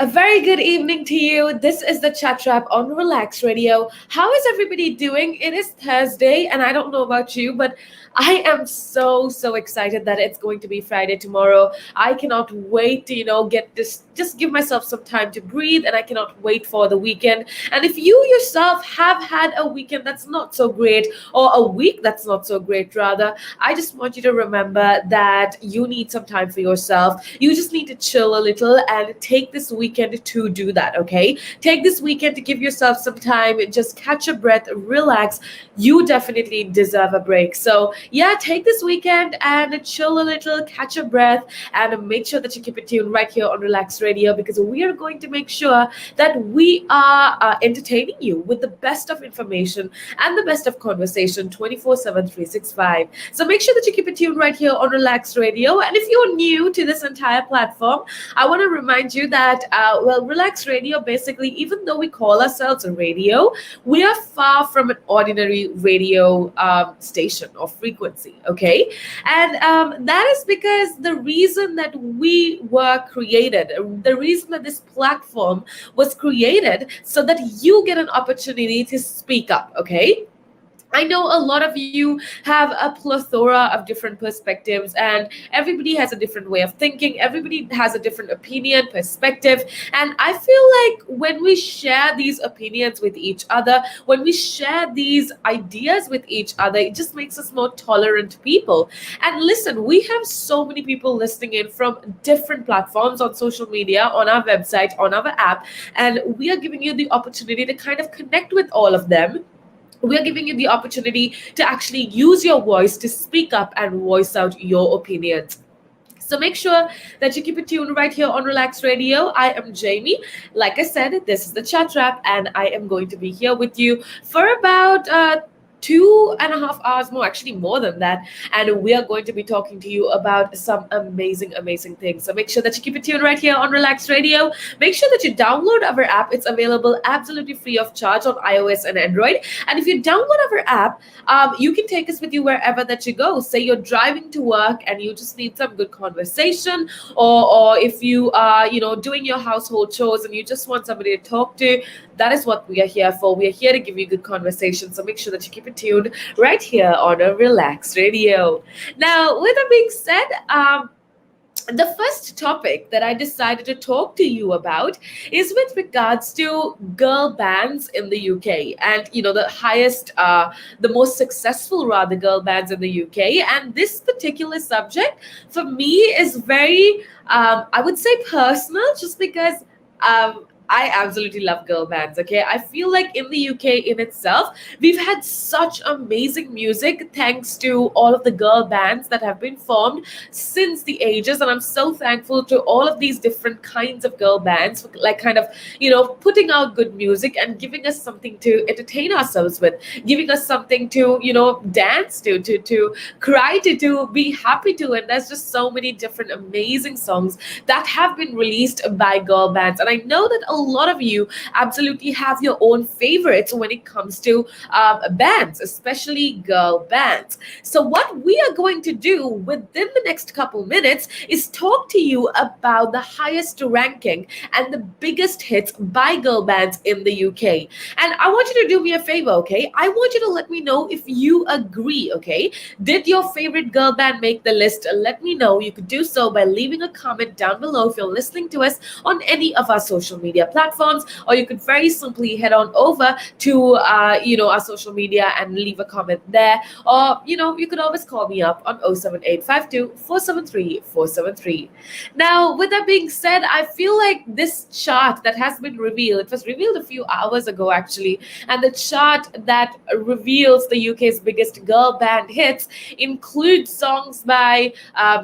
A very good evening to you. This is the Chat Trap on Relax Radio. How is everybody doing? It is Thursday, and I don't know about you, but I am so excited that it's going to be Friday tomorrow. I cannot wait to, get this, just give myself some time to breathe, and I cannot wait for the weekend. And if you yourself have had a weekend that's not so great, or a week that's not so great, rather, I just want you to remember that you need some time for yourself. You just need to chill a little and take this weekend to do that, okay? Take this weekend to give yourself some time, just catch a breath, relax. You definitely deserve a break. So, yeah, take this weekend and chill a little, catch a breath, and make sure that you keep it tuned right here on Relax Radio because we are going to make sure that we are entertaining you with the best of information and the best of conversation 24/7, 365. So make sure that you keep it tuned right here on Relax Radio. And if you're new to this entire platform, I want to remind you that, Relax Radio, basically, even though we call ourselves a radio, we are far from an ordinary radio station or frequency, okay? And that is because the reason that we were created, the reason that this platform was created, so that you get an opportunity to speak up, okay? I know a lot of you have a plethora of different perspectives, and everybody has a different way of thinking. Everybody has a different opinion, perspective. And I feel like when we share these opinions with each other, when we share these ideas with each other, it just makes us more tolerant people. And listen, we have so many people listening in from different platforms on social media, on our website, on our app, and we are giving you the opportunity to kind of connect with all of them. We're giving you the opportunity to actually use your voice to speak up and voice out your opinions. So make sure that you keep it tuned right here on Relax Radio. I am Jamie. Like I said, this is the Chat Wrap, and I am going to be here with you for about 2.5 hours more, actually more than that. And we are going to be talking to you about some amazing things. So make sure that you keep it tuned right here on Relax Radio. Make sure that you download our app. It's available absolutely free of charge on iOS and Android. And if you download our app, you can take us with you wherever that you go. Say you're driving to work and you just need some good conversation, or if you are, doing your household chores and you just want somebody to talk to, that is what we are here for. We are here to give you good conversation. So make sure that you keep it tuned right here on a Relax Radio. Now, with that being said, the first topic that I decided to talk to you about is with regards to girl bands in the UK, and the highest, the most successful rather girl bands in the UK. And this particular subject for me is very, I would say, personal, just because. I absolutely love girl bands, okay? I feel like in the UK in itself, we've had such amazing music thanks to all of the girl bands that have been formed since the ages. And I'm so thankful to all of these different kinds of girl bands for like kind of, putting out good music and giving us something to entertain ourselves with, giving us something to, dance to cry to be happy to. And there's just so many different amazing songs that have been released by girl bands. And I know that a lot of you absolutely have your own favorites when it comes to bands, especially girl bands. So what we are going to do within the next couple minutes is talk to you about the highest ranking and the biggest hits by girl bands in the UK. And I want you to do me a favor, okay? I want you to let me know if you agree, okay? Did your favorite girl band make the list? Let me know. You could do so by leaving a comment down below if you're listening to us on any of our social media platforms, or you could very simply head on over to our social media and leave a comment there, or you could always call me up on 07852 473 473. Now, with that being said, I feel like this chart that has been revealed, it was revealed a few hours ago actually, and the chart that reveals the UK's biggest girl band hits includes songs by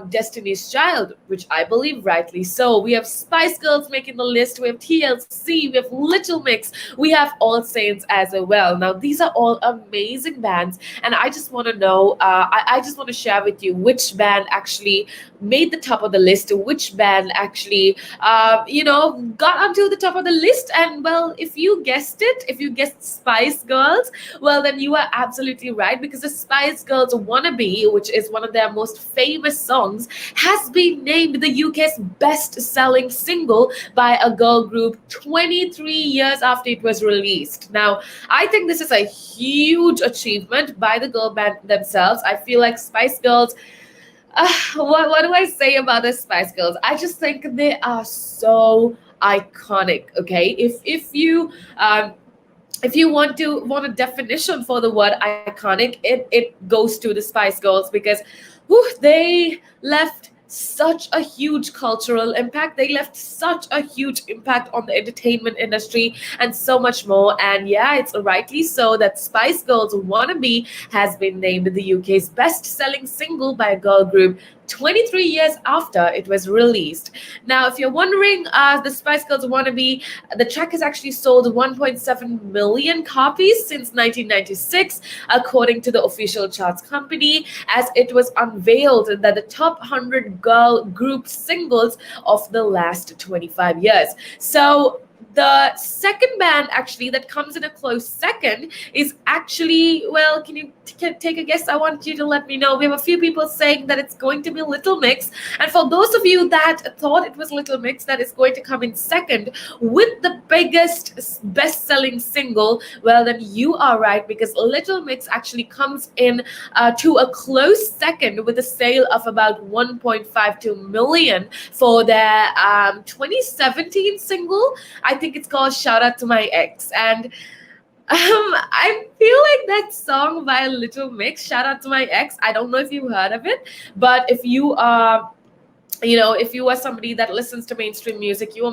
Destiny's Child, which I believe rightly so. We have Spice Girls making the list, we have TLC, TLC, we have Little Mix, we have All Saints as well. Now, these are all amazing bands, and I just want to know, I just want to share with you which band actually made the top of the list, which band actually, got onto the top of the list. And well, if you guessed it, if you guessed Spice Girls, well, then you are absolutely right, because the Spice Girls Wannabe, which is one of their most famous songs, has been named the UK's best selling single by a girl group 23 years after it was released. Now, I think this is a huge achievement by the girl band themselves. I feel like Spice Girls, what do I say about the Spice Girls? I just think they are so iconic. Okay, if you want a definition for the word iconic, it goes to the Spice Girls, because they left such a huge cultural impact. They left such a huge impact on the entertainment industry and so much more. And yeah, it's rightly so that Spice Girls Wannabe has been named the UK's best selling single by a girl group 23 years after it was released. Now, if you're wondering, the Spice Girls Wannabe, the track has actually sold 1.7 million copies since 1996, according to the official charts company, as it was unveiled that the top 100 girl group singles of the last 25 years. So, the second band actually that comes in a close second is actually, well, can you take a guess? I want you to let me know. We have a few people saying that it's going to be Little Mix. And for those of you that thought it was Little Mix that is going to come in second with the biggest best-selling single, well, then you are right, because Little Mix actually comes in to a close second with a sale of about 1.52 million for their 2017 single. I think it's called Shout Out to My Ex. And I feel like that song by Little Mix, Shout Out to My Ex, I don't know if you've heard of it, but if you are, if you are somebody that listens to mainstream music, you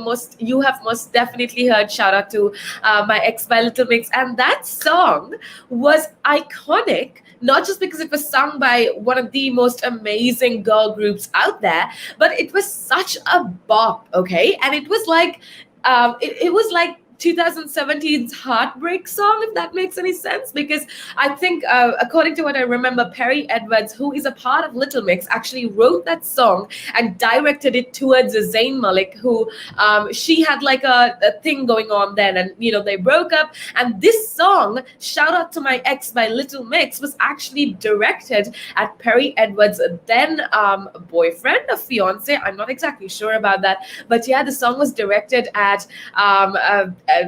have most definitely heard Shout Out to My Ex by Little Mix. And that song was iconic, not just because it was sung by one of the most amazing girl groups out there, but it was such a bop. Okay, and it was like it was like 2017's heartbreak song, if that makes any sense, because I think, according to what I remember, Perry Edwards, who is a part of Little Mix, actually wrote that song and directed it towards Zayn Malik, who she had like a thing going on then, and they broke up. And this song, Shout Out to My Ex by Little Mix, was actually directed at Perry Edwards' then boyfriend or fiance. I'm not exactly sure about that, but yeah, the song was directed at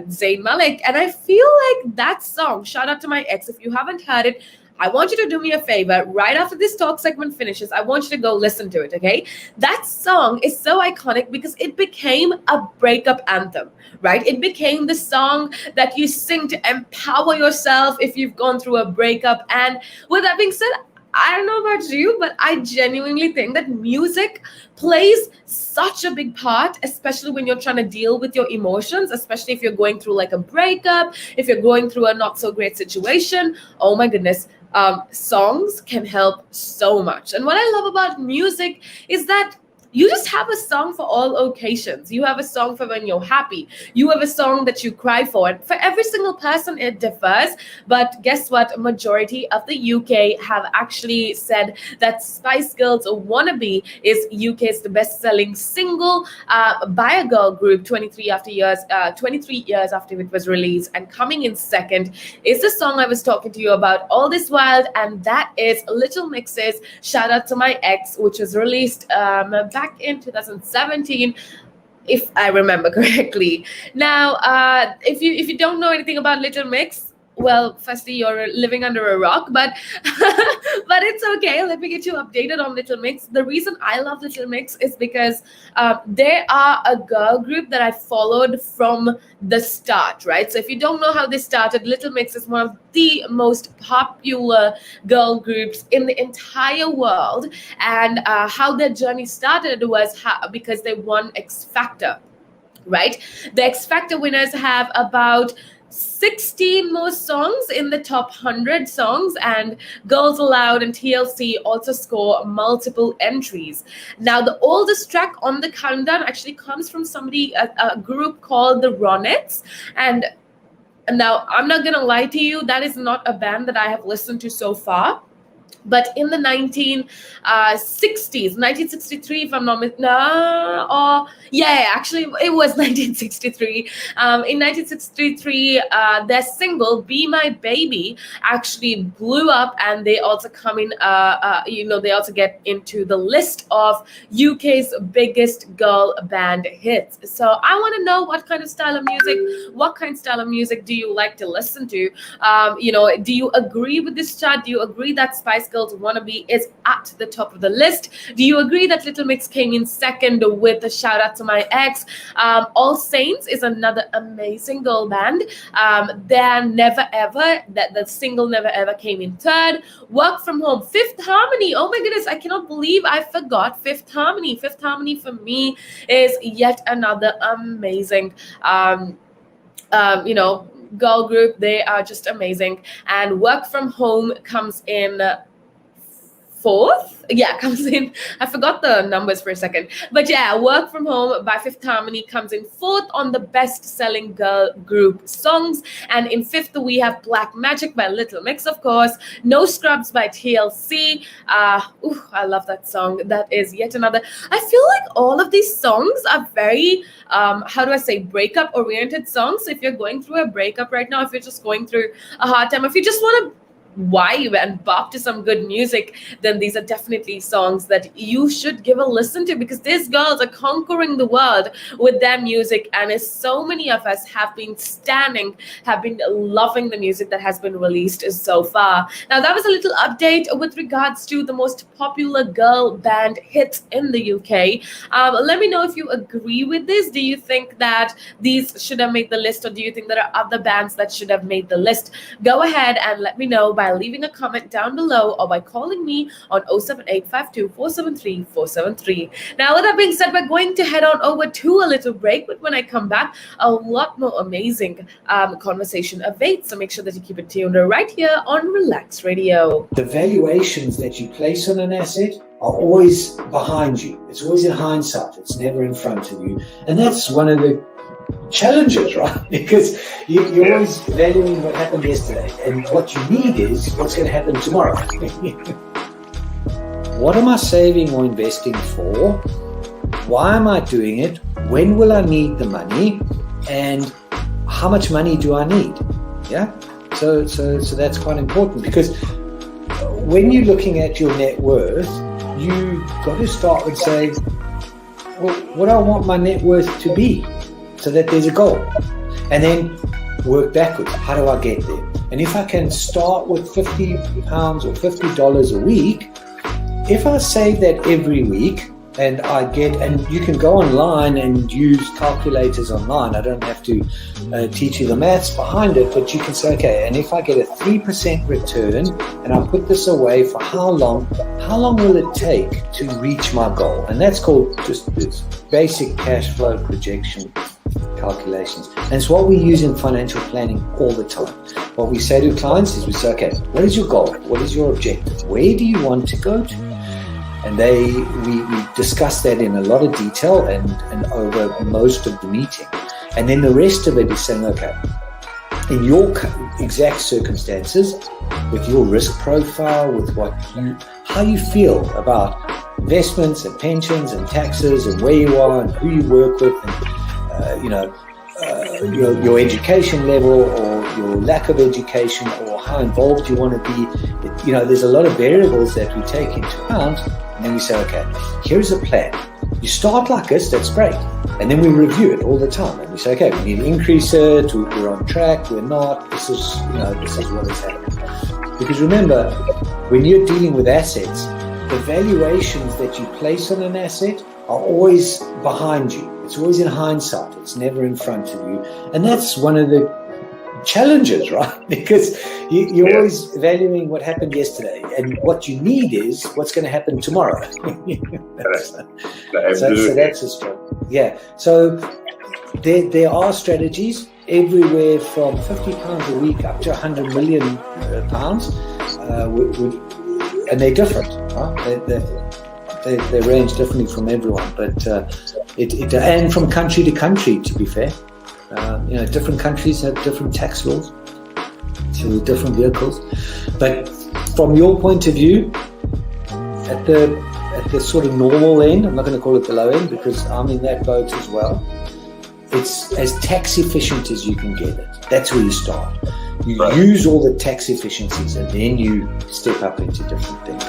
Zayn Malik. And I feel like that song, Shout Out to My Ex, if you haven't heard it, I want you to do me a favor. Right after this talk segment finishes, I want you to go listen to it, okay? That song is so iconic because it became a breakup anthem, right? It became the song that you sing to empower yourself if you've gone through a breakup. And with that being said, I don't know about you, but I genuinely think that music plays such a big part, especially when you're trying to deal with your emotions, especially if you're going through like a breakup, if you're going through a not so great situation. Oh my goodness. Songs can help so much. And what I love about music is that you just have a song for all occasions. You have a song for when you're happy. You have a song that you cry for. And for every single person, it differs. But guess what? A majority of the UK have actually said that Spice Girls Wannabe is UK's the best-selling single by a girl group 23 years after it was released. And coming in second is the song I was talking to you about all this while, and that is Little Mix's Shout Out to My Ex, which was released back in 2017, if I remember correctly. Now, if you don't know anything about Little Mix, well, firstly, you're living under a rock, but but it's okay. Let me get you updated on Little Mix. The reason I love Little Mix is because they are a girl group that I followed from the start, right? So if you don't know how they started, Little Mix is one of the most popular girl groups in the entire world. And how their journey started was because they won X Factor, right? The X Factor winners have about 16 more songs in the top 100 songs, and Girls Aloud and TLC also score multiple entries. Now, the oldest track on the countdown actually comes from a group called the Ronettes. And now, I'm not going to lie to you, that is not a band that I have listened to so far. But in the 1960s, 1963, if I'm not actually, it was 1963. In 1963, their single "Be My Baby" actually blew up, and they also come in. They also get into the list of UK's biggest girl band hits. So I want to know what kind of style of music do you like to listen to? Do you agree with this chart? Do you agree that Spice Girls Wannabe is at the top of the list? Do you agree that Little Mix came in second with a shout out to my ex? All Saints is another amazing girl band. The single Never Ever came in third. Work From Home, Fifth Harmony. Oh my goodness, I cannot believe I forgot Fifth Harmony. Fifth Harmony for me is yet another amazing girl group. They are just amazing. And Work From Home comes in fourth. Comes in. I forgot the numbers for a second. But Work From Home by Fifth Harmony comes in fourth on the best-selling girl group songs. And in fifth, we have Black Magic by Little Mix, of course. No Scrubs by TLC. I love that song. That is yet another. I feel like all of these songs are very, breakup-oriented songs. So if you're going through a breakup right now, if you're just going through a hard time, if you just want to vibe and bop to some good music, then these are definitely songs that you should give a listen to, because these girls are conquering the world with their music, and as so many of us have been loving the music that has been released so far. Now, that was a little update with regards to the most popular girl band hits in the UK. Let me know if you agree with this. Do you think that these should have made the list, or do you think there are other bands that should have made the list? Go ahead and let me know by leaving a comment down below or by calling me on 07852 473 473. Now, with that being said, we're going to head on over to a little break, but when I come back, a lot more amazing conversation awaits. So make sure that you keep it tuned right here on Relaks Radio. The valuations that you place on an asset are always behind you. It's always in hindsight. It's never in front of you. And that's one of the challenges, right? Because you're always valuing what happened yesterday, and what you need is what's going to happen tomorrow. What am I saving or investing for? Why am I doing it? When will I need the money? And how much money do I need? Yeah. So that's quite important, because when you're looking at your net worth, you got to start with saying, well, what do I want my net worth to be? So that there's a goal, and then work backwards. How do I get there? And if I can start with £50 or $50 a week, if I save that every week, and you can go online and use calculators online. I don't have to teach you the maths behind it, but you can say, okay, and if I get a 3% return and I put this away for how long will it take to reach my goal? And that's called just this basic cash flow projection calculations. And it's what we use in financial planning all the time. What we say to clients is we say, okay, what is your goal? What is your objective? Where do you want to go to? And we discuss that in a lot of detail and over most of the meeting. And then the rest of it is saying, okay, in your exact circumstances, with your risk profile, with how you feel about investments and pensions and taxes and where you are and who you work with, and your education level or your lack of education or how involved you want to be. There's a lot of variables that we take into account, and then we say, okay, here's a plan. You start like this, that's great. And then we review it all the time, and we say, okay, we need to increase it, we're on track, we're not, this is what is happening. Because remember, when you're dealing with assets, the valuations that you place on an asset are always behind you. It's always in hindsight. It's never in front of you. And that's one of the challenges, right? Because you're always valuing what happened yesterday, and what you need is what's going to happen tomorrow. So that's a struggle. Yeah. So there are strategies. everywhere from £50 a week up to £100 million, and they're different. They range differently from everyone, but and from country to country. To be fair, different countries have different tax laws, so different vehicles. But from your point of view, at the sort of normal end, I'm not going to call it the low end because I'm in that boat as well. It's as tax efficient as you can get it. That's where you start. You use all the tax efficiencies and then you step up into different things.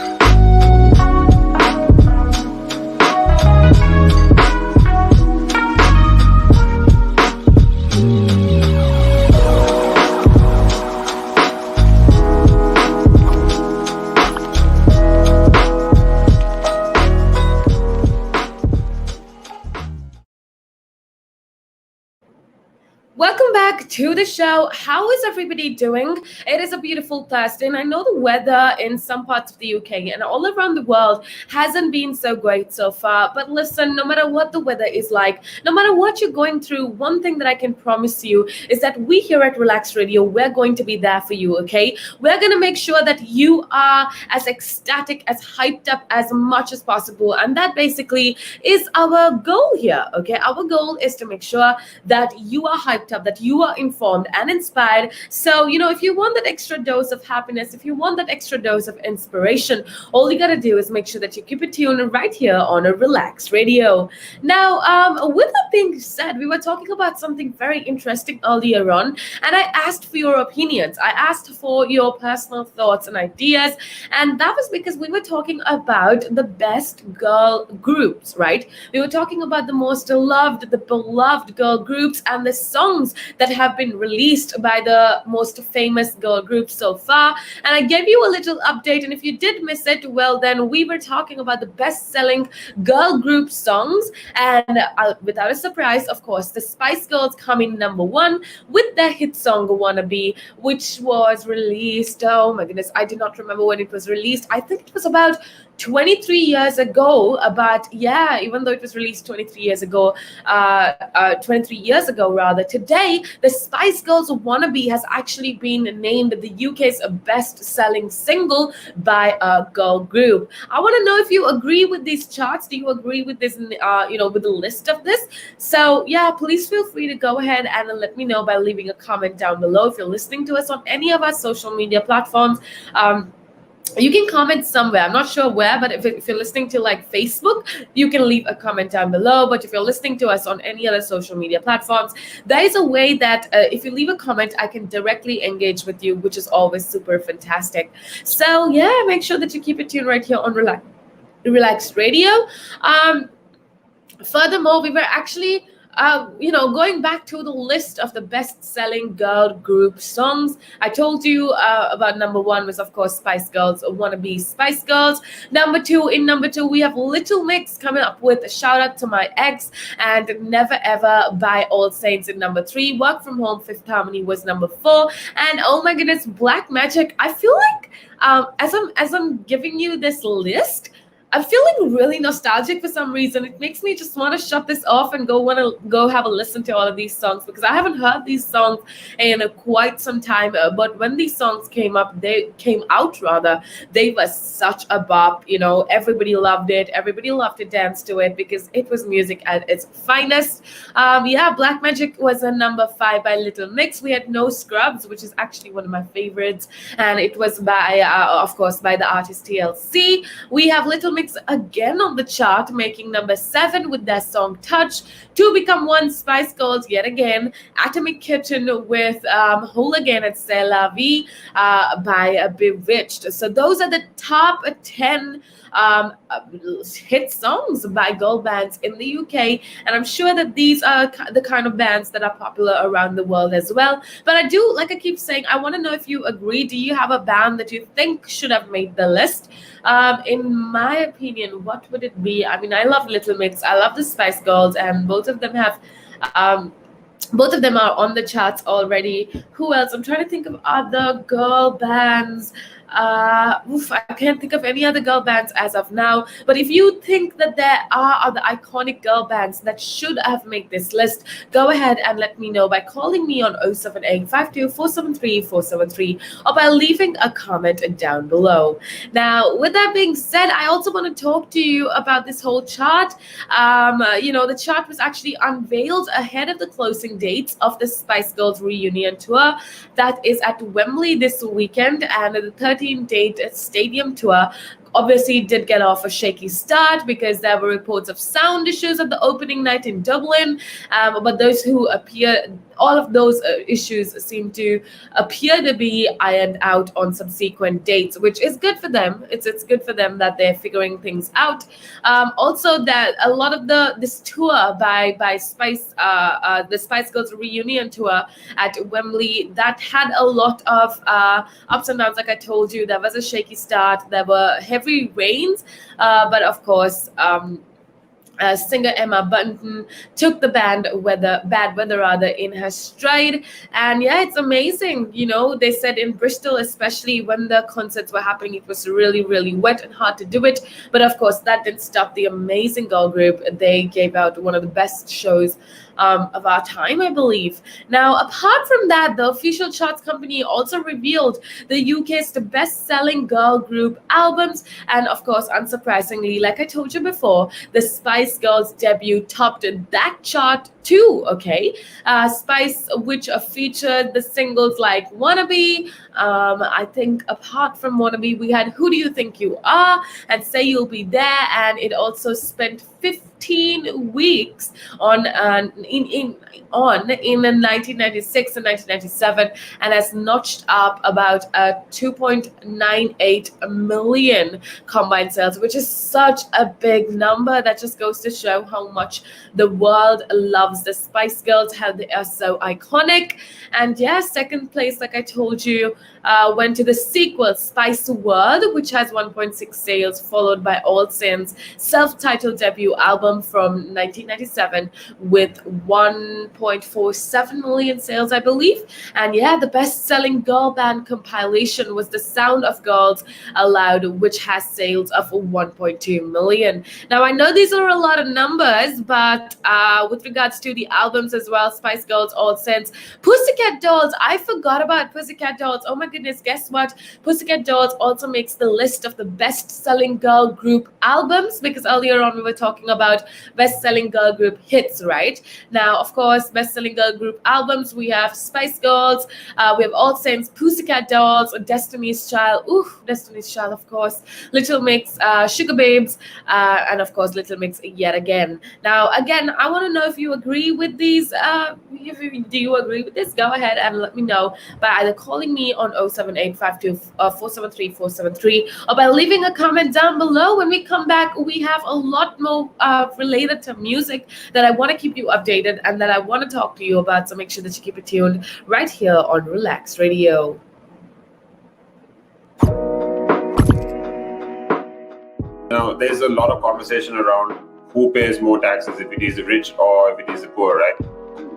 Welcome back to the show. How is everybody doing? It is a beautiful Thursday, and I know the weather in some parts of the UK and all around the world hasn't been so great so far. But listen, no matter what the weather is like, no matter what you're going through, one thing that I can promise you is that we here at Relaks Radio, we're going to be there for you, okay? We're going to make sure that you are as ecstatic, as hyped up as much as possible. And that basically is our goal here, okay? Our goal is to make sure that you are hyped up, that you are informed and inspired. So, if you want that extra dose of happiness, if you want that extra dose of inspiration, all you got to do is make sure that you keep it tuned right here on a Relaks Radio. Now, with that being said, we were talking about something very interesting earlier on, and I asked for your opinions. I asked for your personal thoughts and ideas, and that was because we were talking about the best girl groups, right? We were talking about the most loved, the beloved girl groups and the songs that have been released by the most famous girl groups so far. And I gave you a little update, and if you did miss it, well, then we were talking about the best-selling girl group songs, and without a surprise, of course, the Spice Girls come in number one with their hit song Wannabe, which was released, oh my goodness, I do not remember when it was released. I think it was about 23 years ago, but yeah, even though it was released 23 years ago, 23 years ago rather, today the Spice Girls Wannabe has actually been named the UK's best-selling single by a girl group. I want to know if you agree with these charts. Do you agree with this, with the list of this? So yeah, please feel free to go ahead and let me know by leaving a comment down below. If you're listening to us on any of our social media platforms, you can comment somewhere. I'm not sure where, but if you're listening to like Facebook, you can leave a comment down below. But if you're listening to us on any other social media platforms, there is a way that if you leave a comment, I can directly engage with you, which is always super fantastic. So yeah, make sure that you keep it tuned right here on Relaks Radio. Furthermore, we were actually going back to the list of the best-selling girl group songs. I told you about number one was, of course, Spice Girls, Wannabe Spice Girls. Number two, we have Little Mix coming up with Shout Out to My Ex and Never Ever by All Saints in number three. Work From Home, Fifth Harmony was number four. And oh my goodness, Black Magic. I feel like as I'm giving you this list, I'm feeling really nostalgic for some reason. It makes me just want to shut this off and go have a listen to all of these songs, because I haven't heard these songs in quite some time. But when these songs came out, they were such a bop. Everybody loved it. Everybody loved to dance to it because it was music at its finest. Black Magic was a number 5 by Little Mix. We had No Scrubs, which is actually one of my favorites, and it was by, of course, by the artist TLC. We have Little Mix again on the chart, making number 7 with their song Touch. 2 Become 1, Spice Girls yet again. Atomic Kitten with Whole Again at C'est La Vie by Bewitched. So those are the top 10 hit songs by girl bands in the UK, and I'm sure that these are the kind of bands that are popular around the world as well. But I do, like I keep saying, I want to know if you agree. Do you have a band that you think should have made the list? In my opinion, what would it be? I mean, I love Little Mix, I love the Spice Girls, and both of them are on the charts already. Who else? I'm trying to think of other girl bands. I can't think of any other girl bands as of now. But if you think that there are other iconic girl bands that should have made this list, go ahead and let me know by calling me on 078 or by leaving a comment down below. Now, with that being said, I also want to talk to you about this whole chart. The chart was actually unveiled ahead of the closing dates of the Spice Girls reunion tour that is at Wembley this weekend, and the 13-date stadium tour obviously did get off a shaky start because there were reports of sound issues at the opening night in Dublin. But all of those issues seem to appear to be ironed out on subsequent dates, which is good for them. It's good for them that they're figuring things out. Also, that a lot of this tour by Spice, the Spice Girls reunion tour at Wembley, that had a lot of ups and downs. Like I told you, there was a shaky start. There were heavy rains, but of course, singer Emma Bunton took the bad weather in her stride. And yeah, it's amazing. They said in Bristol, especially when the concerts were happening, it was really, really wet and hard to do it. But of course, that didn't stop the amazing girl group. They gave out one of the best shows of our time, I believe. Now, apart from that, the official charts company also revealed the UK's best-selling girl group albums, and of course, unsurprisingly, like I told you before, the Spice Girls debut topped that chart too. Okay, Spice, which featured the singles like "Wannabe." I think apart from "Wannabe," we had "Who Do You Think You Are" and "Say You'll Be There," and it also spent 15 weeks in 1996 and 1997, and has notched up about 2.98 million combined sales, which is such a big number. That just goes to show how much the world loves the Spice Girls, how they are so iconic. And yeah, second place, like I told you, went to the sequel, Spice World, which has 1.6 sales, followed by All Saints' self-titled debut album from 1997 with 1.47 million sales, I believe. And yeah, the best-selling girl band compilation was The Sound of Girls Aloud, which has sales of 1.2 million. Now, I know these are a lot of numbers, but with regards to the albums as well, Spice Girls, All Saints, Pussycat Dolls, I forgot about Pussycat Dolls. Oh my goodness, guess what? Pussycat Dolls also makes the list of the best-selling girl group albums, because earlier on we were talking about best-selling girl group hits, right? Now, of course, best-selling girl group albums, we have Spice Girls, we have All Saints, Pussycat Dolls, Destiny's Child, Destiny's Child, of course, Little Mix, Sugar Babes, and of course, Little Mix yet again. Now, again, I want to know if you agree with these. Do you agree with this? Go ahead and let me know by either calling me on 07852473473 or by leaving a comment down below. When we come back, we have a lot more related to music that I want to keep you updated and that I want to talk to you about. So make sure that you keep it tuned right here on Relaks Radio. Now, there's a lot of conversation around who pays more taxes, if it is the rich or if it is the poor, right?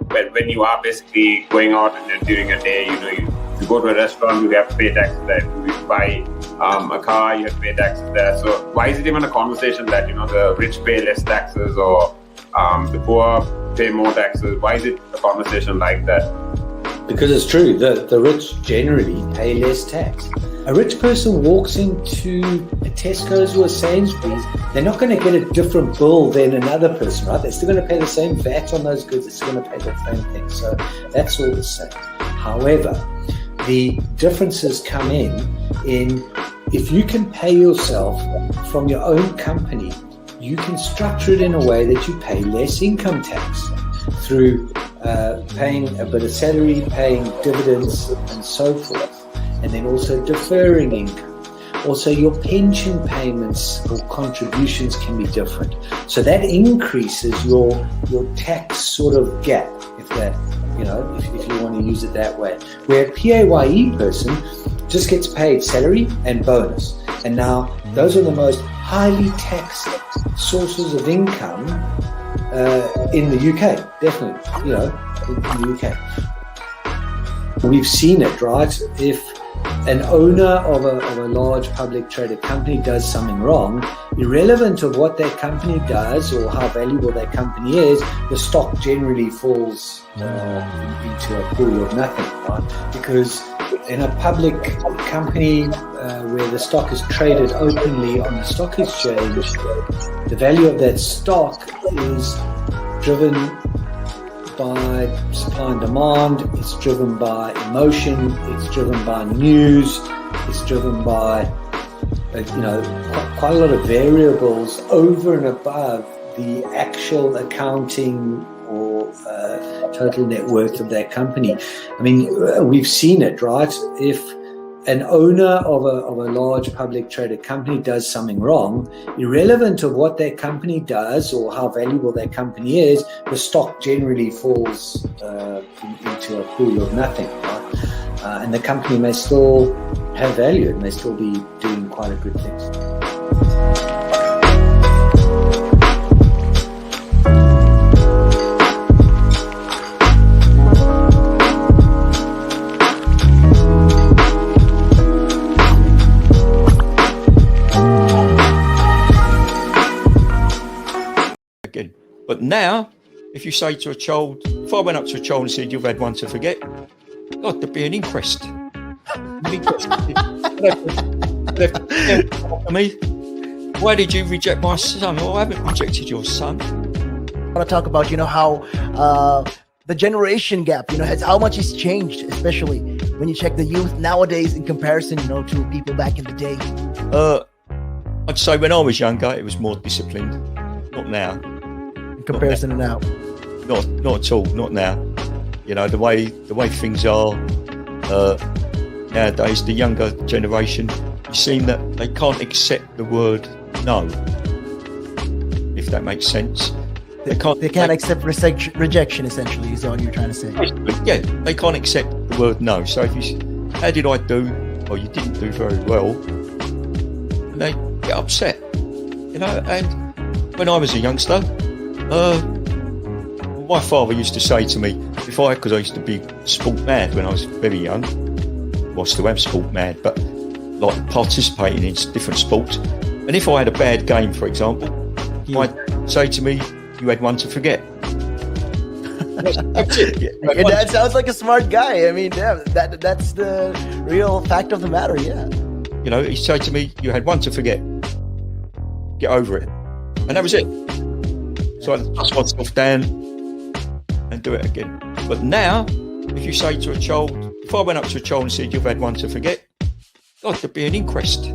But when you are basically going out and during a day, you go to a restaurant, you have to pay taxes there. If you buy a car, you have to pay taxes there. So why is it even a conversation that, the rich pay less taxes or the poor pay more taxes? Why is it a conversation like that? Because it's true, the rich generally pay less tax. A rich person walks into a Tesco's or a Sainsbury's, they're not going to get a different bill than another person, right? They're still going to pay the same VAT on those goods, they're still going to pay the same thing. So that's all the same. However, the differences come in if you can pay yourself from your own company, you can structure it in a way that you pay less income tax through paying a bit of salary, paying dividends and so forth, and then also deferring income. Also, your pension payments or contributions can be different. So that increases your tax sort of gap, if you want to use it that way. Where a PAYE person just gets paid salary and bonus. And now those are the most highly taxed sources of income in the UK, definitely, in the UK. We've seen it, right? If an owner of a large public traded company does something wrong, irrelevant of what that company does or how valuable that company is, the stock generally falls into a pool of nothing, right? Because in a public company where the stock is traded openly on the stock exchange, the value of that stock is driven by supply and demand, it's driven by emotion, it's driven by news, it's driven by quite a lot of variables over and above the actual accounting or total net worth of that company. I mean, we've seen it, right? If an owner of a large public traded company does something wrong, irrelevant of what that company does or how valuable that company is, the stock generally falls into a pool of nothing, right? And the company may still have value, it may still be doing quite a good thing. But now, if you say to a child, if I went up to a child and said, you've had one to forget, God, there'd be an inquest. Why did you reject my son? Well, I haven't rejected your son. I want to talk about, how the generation gap, how much it's changed, especially when you check the youth nowadays in comparison, to people back in the day. I'd say when I was younger, it was more disciplined. Not now. Comparison to now, not at all, not now. The way things are nowadays, the younger generation, you seem that they can't accept the word no, if that makes sense. They can't accept rejection, essentially, is all you're trying to say. Yeah, they can't accept the word no. So if you, how did I do? Or you didn't do very well, and they get upset, and when I was a youngster, my father used to say to me, because I used to be sport mad when I was very young, well, I still am sport mad, but like participating in different sports. And if I had a bad game, for example, he might say to me, you had one to forget. That's it. Your dad sounds like a smart guy. I mean, damn, that's the real fact of the matter, yeah. He'd say to me, you had one to forget. Get over it. And that was it. So I dust myself down and do it again. But now, if you say to a child, if I went up to a child and said, you've had one to forget, God, there'd be an inquest.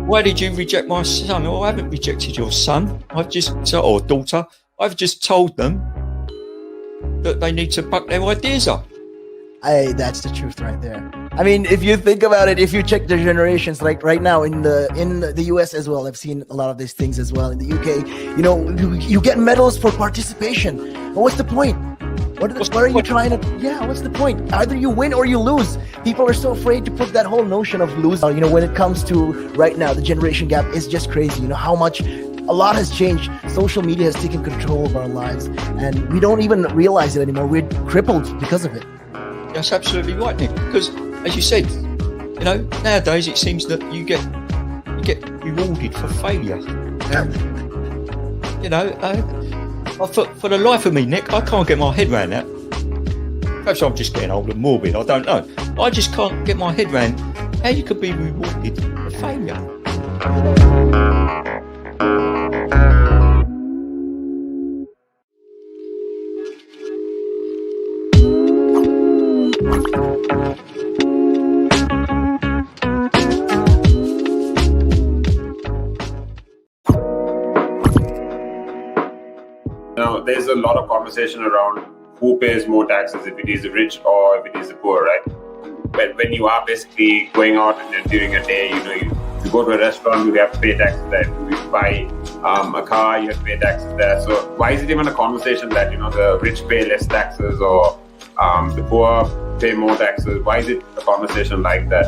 Why did you reject my son? Well, I haven't rejected your son. Or daughter. I've just told them that they need to buck their ideas up. That's the truth right there. I mean, if you think about it, if you check the generations, like right now in the US as well, I've seen a lot of these things as well. In the UK, you get medals for participation. But what's the point? What are you trying to? Yeah, what's the point? Either you win or you lose. People are so afraid to put that whole notion of losing. When it comes to right now, the generation gap is just crazy. How much. A lot has changed. Social media has taken control of our lives, and we don't even realize it anymore. We're crippled because of it. That's absolutely right, Nick. Because, as you said, nowadays it seems that you get rewarded for failure. For the life of me, Nick, I can't get my head around that. Perhaps I'm just getting old and morbid. I don't know. I just can't get my head around how you could be rewarded for failure. Now, there's a lot of conversation around who pays more taxes, if it is the rich or if it is the poor, right? But when you are basically going out and during a day, you go to a restaurant, you have to pay taxes there. If you buy a car, you have to pay taxes there. So why is it even a conversation that, the rich pay less taxes or the poor pay more taxes? Why is it a conversation like that?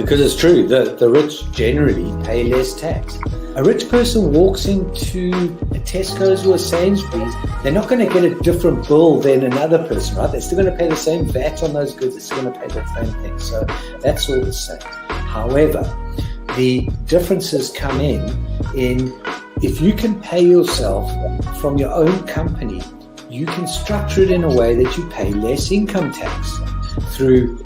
Because it's true, the rich generally pay less tax. A rich person walks into a Tesco's or a Sainsbury's, they're not going to get a different bill than another person, right? They're still going to pay the same VAT on those goods, they're still going to pay the same thing. So that's all the same. However, the differences come in if you can pay yourself from your own company, you can structure it in a way that you pay less income tax through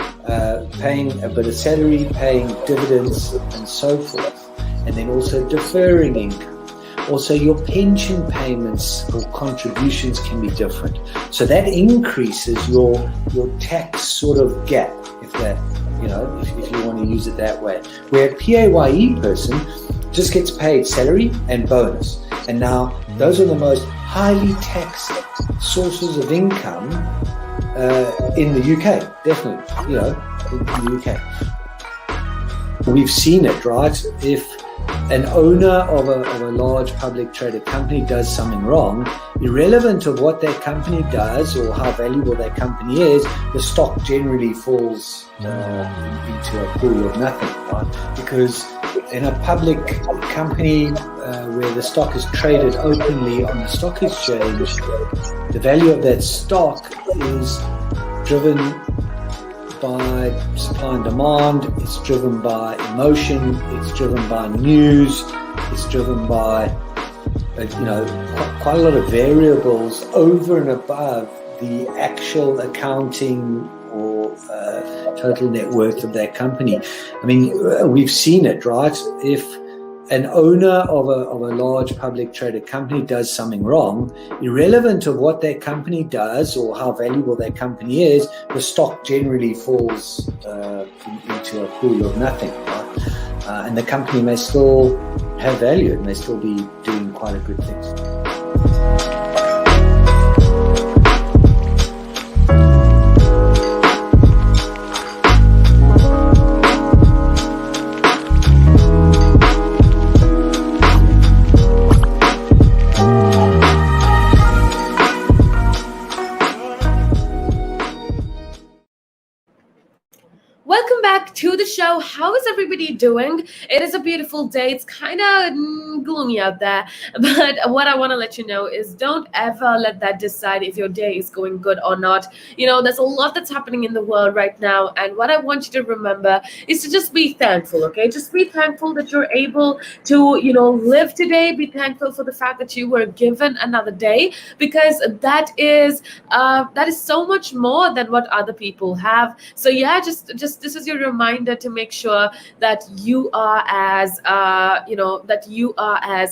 paying a bit of salary, paying dividends and so forth, and then also deferring income. Also, your pension payments or contributions can be different. So that increases your tax sort of gap, if you want to use it that way. Where a PAYE person just gets paid salary and bonus. And now those are the most highly taxed sources of income in the UK, definitely, in the UK. We've seen it, right? If an owner of a large public traded company does something wrong, irrelevant of what that company does or how valuable that company is, the stock generally falls into a pool of nothing, right? Because in a public company where the stock is traded openly on the stock exchange, the value of that stock is driven by supply and demand, it's driven by emotion, it's driven by news, it's driven by quite a lot of variables over and above the actual accounting or total net worth of that company. I mean, we've seen it, right? If an owner of a large public traded company does something wrong, irrelevant of what that company does or how valuable that company is, the stock generally falls into a pool of nothing, right? And the company may still have value, it may still be doing quite a good thing. Welcome back to the show. How is everybody doing? It is a beautiful day. It's kind of gloomy out there. But what I want to let you know is don't ever let that decide if your day is going good or not. There's a lot that's happening in the world right now. And what I want you to remember is to just be thankful, okay? Just be thankful that you're able to, live today. Be thankful for the fact that you were given another day, because that is so much more than what other people have. So yeah, just this is your reminder to make sure that you are as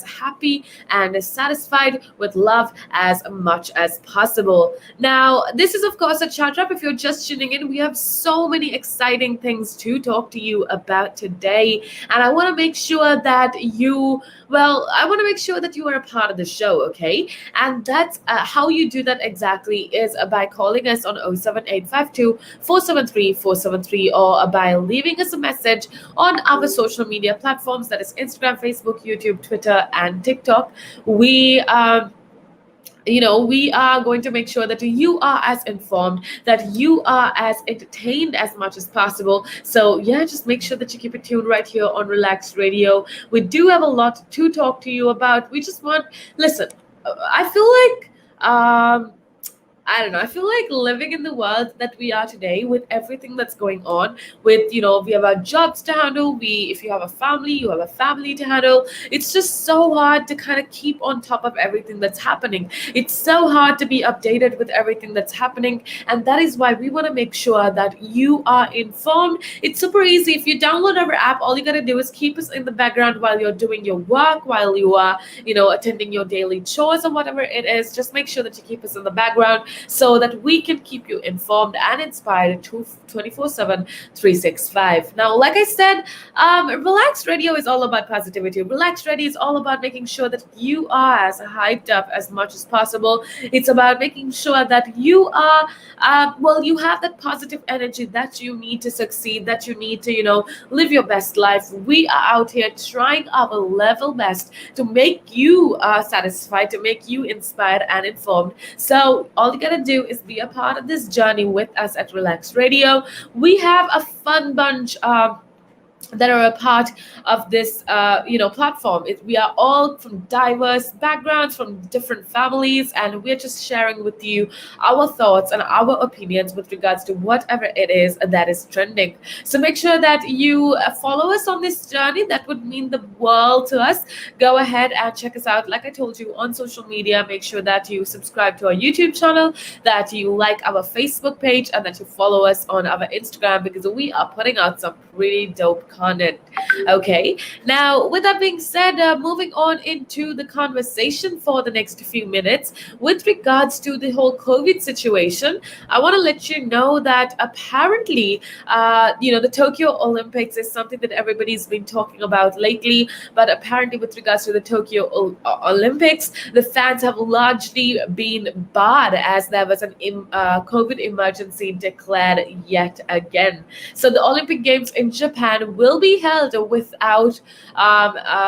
happy and as satisfied with love as much as possible. Now, this is of course a chat wrap. If you're just tuning in, we have so many exciting things to talk to you about today, and I want to make sure that you are a part of the show, okay? And that's how you do that exactly is by calling us on 07852 473 473 or by leaving us a message on our social media platforms, that is Instagram, Facebook, YouTube, Twitter, and TikTok. We are going to make sure that you are as informed, that you are as entertained as much as possible. So yeah, just make sure that you keep it tuned right here on Relaks Radio. We do have a lot to talk to you about. Listen, I feel like I feel like living in the world that we are today, with everything that's going on, with, we have our jobs to handle. If you have a family, you have a family to handle. It's just so hard to kind of keep on top of everything that's happening. It's so hard to be updated with everything that's happening. And that is why we want to make sure that you are informed. It's super easy. If you download our app, all you got to do is keep us in the background while you're doing your work, while you are, attending your daily chores or whatever it is. Just make sure that you keep us in the background, so that we can keep you informed and inspired 24/7, 365. Now, like I said, Relax Radio is all about positivity. Relax Radio is all about making sure that you are as hyped up as much as possible. It's about making sure that you are, you have that positive energy that you need to succeed, that you need to, live your best life. We are out here trying our level best to make you satisfied, to make you inspired and informed. So all you gotta do is be a part of this journey with us at Relax Radio. We have a fun bunch that are a part of this platform. We are all from diverse backgrounds, from different families, and we're just sharing with you our thoughts and our opinions with regards to whatever it is that is trending. So make sure that you follow us on this journey. That would mean the world to us. Go ahead and check us out, like I told you, on social media. Make sure that you subscribe to our YouTube channel, that you like our Facebook page, and that you follow us on our Instagram, because we are putting out some pretty dope content. Okay, now with that being said, moving on into the conversation for the next few minutes with regards to the whole COVID situation, I want to let you know that apparently, the Tokyo Olympics is something that everybody's been talking about lately. But apparently, with regards to the Tokyo Olympics, the fans have largely been barred as there was an COVID emergency declared yet again. So the Olympic Games in Japan will be held without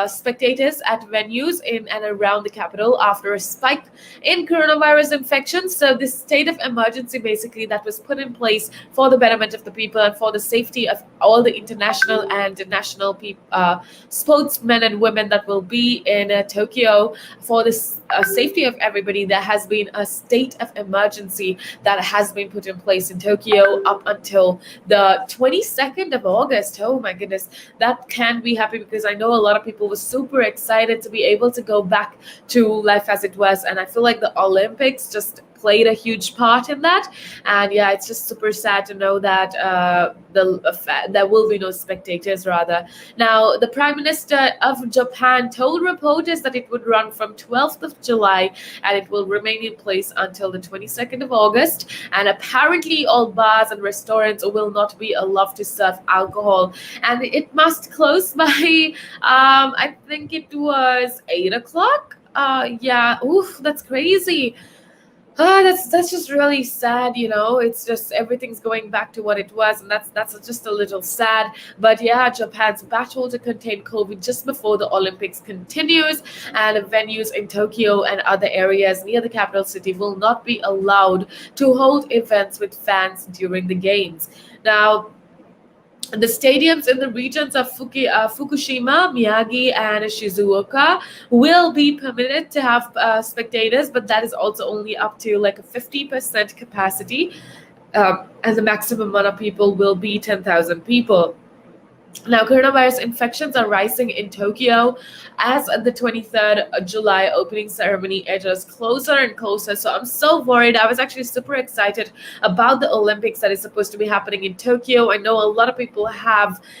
spectators at venues in and around the capital after a spike in coronavirus infections. So this state of emergency, basically, that was put in place for the betterment of the people and for the safety of all the international and national sportsmen and women that will be in Tokyo, for the safety of everybody. There has been a state of emergency that has been put in place in Tokyo up until the 22nd of August. Oh my goodness, that can be happy, because I know a lot of people were super excited to be able to go back to life as it was. And I feel like the Olympics just played a huge part in that. And yeah, it's just super sad to know that there will be no spectators, rather. Now, the Prime Minister of Japan told reporters that it would run from 12th of July and it will remain in place until the 22nd of August. And apparently all bars and restaurants will not be allowed to serve alcohol, and it must close by I think it was 8 o'clock. Yeah, oof, that's crazy. That's just really sad, It's just everything's going back to what it was, and that's just a little sad. But yeah, Japan's battle to contain COVID just before the Olympics continues, and venues in Tokyo and other areas near the capital city will not be allowed to hold events with fans during the games. Now, the stadiums in the regions of Fukushima, Miyagi, and Shizuoka will be permitted to have spectators, but that is also only up to like a 50% capacity, and the maximum amount of people will be 10,000 people. Now, coronavirus infections are rising in Tokyo as the 23rd of July opening ceremony edges closer and closer. So I'm so worried. I was actually super excited about the Olympics that is supposed to be happening in Tokyo. I know a lot of people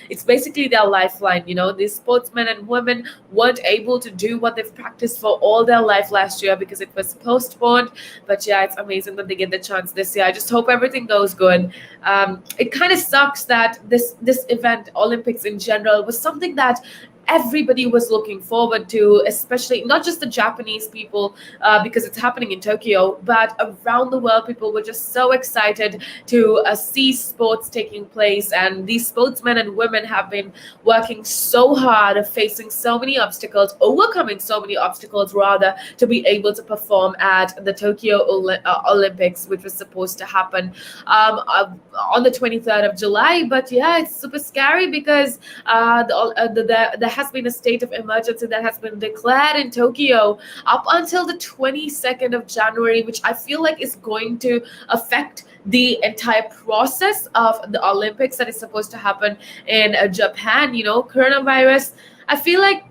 it's basically their lifeline. These sportsmen and women weren't able to do what they've practiced for all their life last year because it was postponed. But yeah, it's amazing that they get the chance this year. I just hope everything goes good. It kind of sucks that this event, Olympics in general, was something that everybody was looking forward to, especially not just the Japanese people, because it's happening in Tokyo, but around the world, people were just so excited to see sports taking place. And these sportsmen and women have been working so hard, facing so many obstacles, overcoming so many obstacles, rather, to be able to perform at the Tokyo Olympics, which was supposed to happen on the 23rd of July. But yeah, it's super scary because there has been a state of emergency that has been declared in Tokyo up until the 22nd of January, which I feel like is going to affect the entire process of the Olympics that is supposed to happen in Japan. Coronavirus, I feel like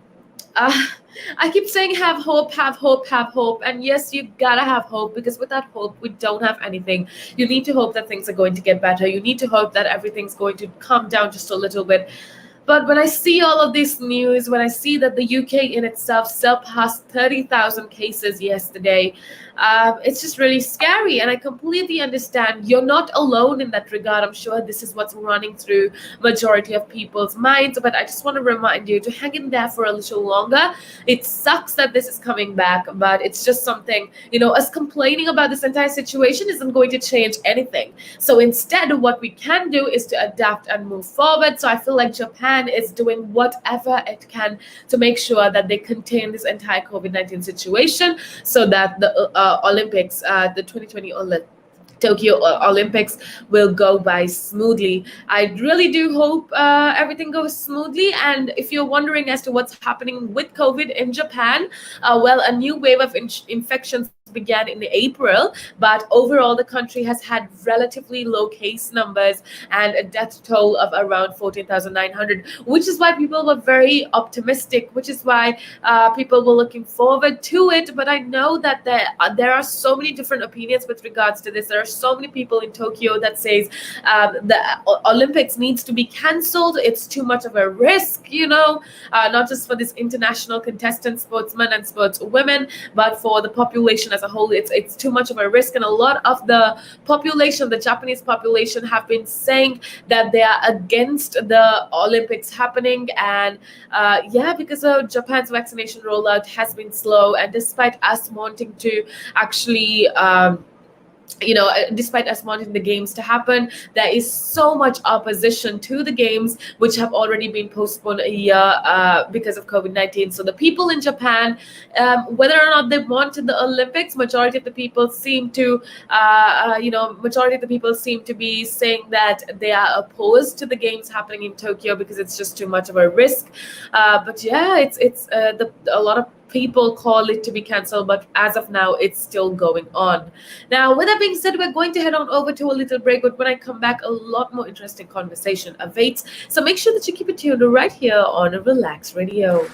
I keep saying have hope, have hope, have hope. And yes, you gotta have hope, because without hope, we don't have anything. You need to hope that things are going to get better. You need to hope that everything's going to calm down just a little bit. But when I see all of this news, when I see that the UK in itself surpassed 30,000 cases yesterday, it's just really scary. And I completely understand you're not alone in that regard. I'm sure this is what's running through majority of people's minds. But I just want to remind you to hang in there for a little longer. It sucks that this is coming back, but it's just something, us complaining about this entire situation isn't going to change anything. So instead, what we can do is to adapt and move forward. So I feel like Japan is doing whatever it can to make sure that they contain this entire COVID-19 situation, so that the Olympics, the 2020 Tokyo Olympics will go by smoothly. I really do hope everything goes smoothly. And if you're wondering as to what's happening with COVID in Japan, well, a new wave of infections began in April, but overall the country has had relatively low case numbers and a death toll of around 14,900, which is why people were very optimistic, which is why people were looking forward to it. But I know that there are so many different opinions with regards to this. There are so many people in Tokyo that says the Olympics needs to be cancelled. It's too much of a risk, not just for this international contestant sportsmen and sportswomen, but for the population as a whole. It's too much of a risk, and a lot of the population, the Japanese population, have been saying that they are against the Olympics happening. And because of Japan's vaccination rollout has been slow, and despite us wanting to actually despite us wanting the games to happen, there is so much opposition to the games, which have already been postponed a year because of COVID-19. So the people in Japan, whether or not they wanted the Olympics, majority of the people seem to be saying that they are opposed to the games happening in Tokyo because it's just too much of a risk. But yeah, it's a lot of people call it to be cancelled, but as of now, it's still going on. Now, with that being said, we're going to head on over to a little break, but when I come back, a lot more interesting conversation awaits. So make sure that you keep it tuned right here on Relaks Radio.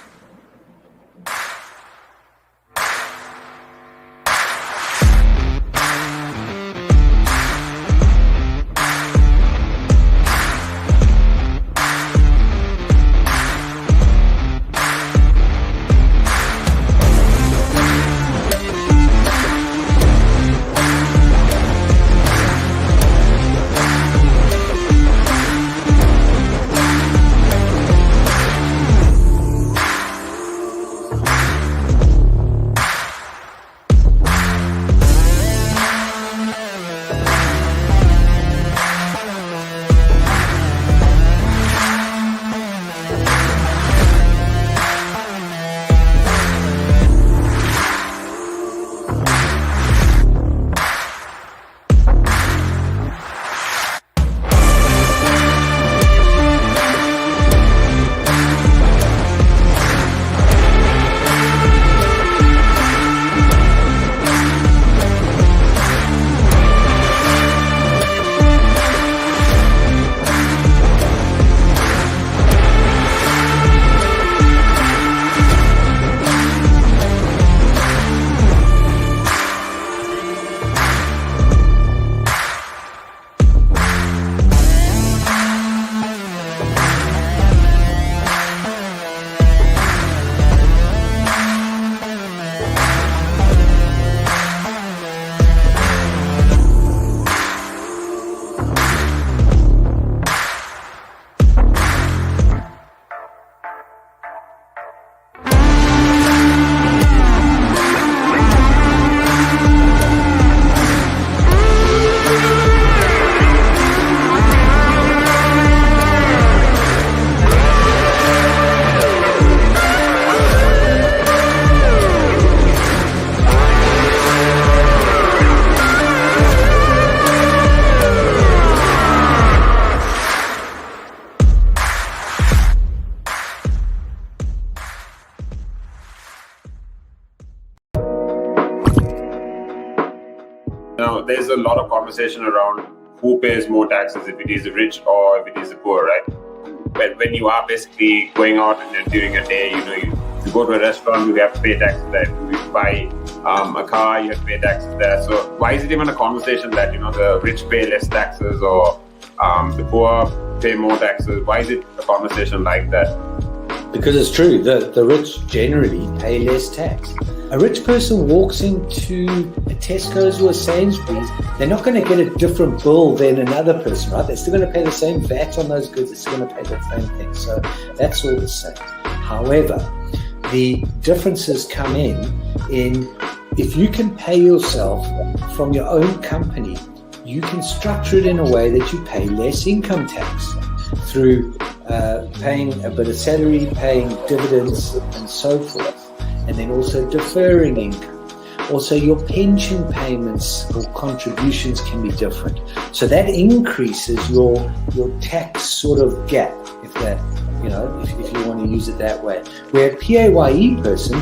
Now, there's a lot of conversation around who pays more taxes, if it is the rich or if it is the poor, right? But when you are basically going out and during a day, you go to a restaurant, you have to pay taxes there. If you buy a car, you have to pay taxes there. So why is it even a conversation that, the rich pay less taxes or the poor pay more taxes? Why is it a conversation like that? Because it's true, the rich generally pay less tax. A rich person walks into a Tesco's or a Sainsbury's, they're not going to get a different bill than another person, right? They're still going to pay the same VAT on those goods, they're still going to pay the same thing. So that's all the same. However, the differences come in if you can pay yourself from your own company, you can structure it in a way that you pay less income tax through paying a bit of salary, paying dividends and so forth, and then also deferring income. Also, your pension payments or contributions can be different. So that increases your tax sort of gap, if that, if you want to use it that way. Where a PAYE person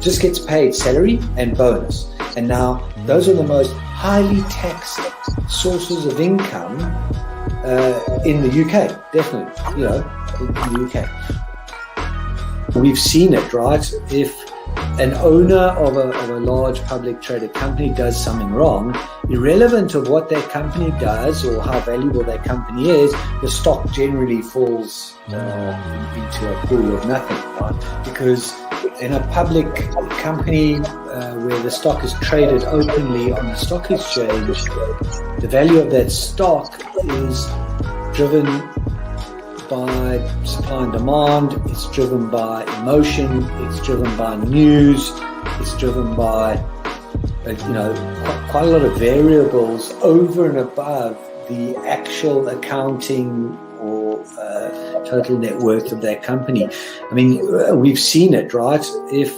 just gets paid salary and bonus. And now those are the most highly taxed sources of income in the UK, definitely, in the UK. We've seen it, right? If an owner of a large public traded company does something wrong, irrelevant of what that company does or how valuable that company is, the stock generally falls into a pool of nothing, right? Because in a public company where the stock is traded openly on the stock exchange, the value of that stock is driven by supply and demand, it's driven by emotion, it's driven by news, it's driven by quite a lot of variables over and above the actual accounting or total net worth of that company. I mean, we've seen it, right? If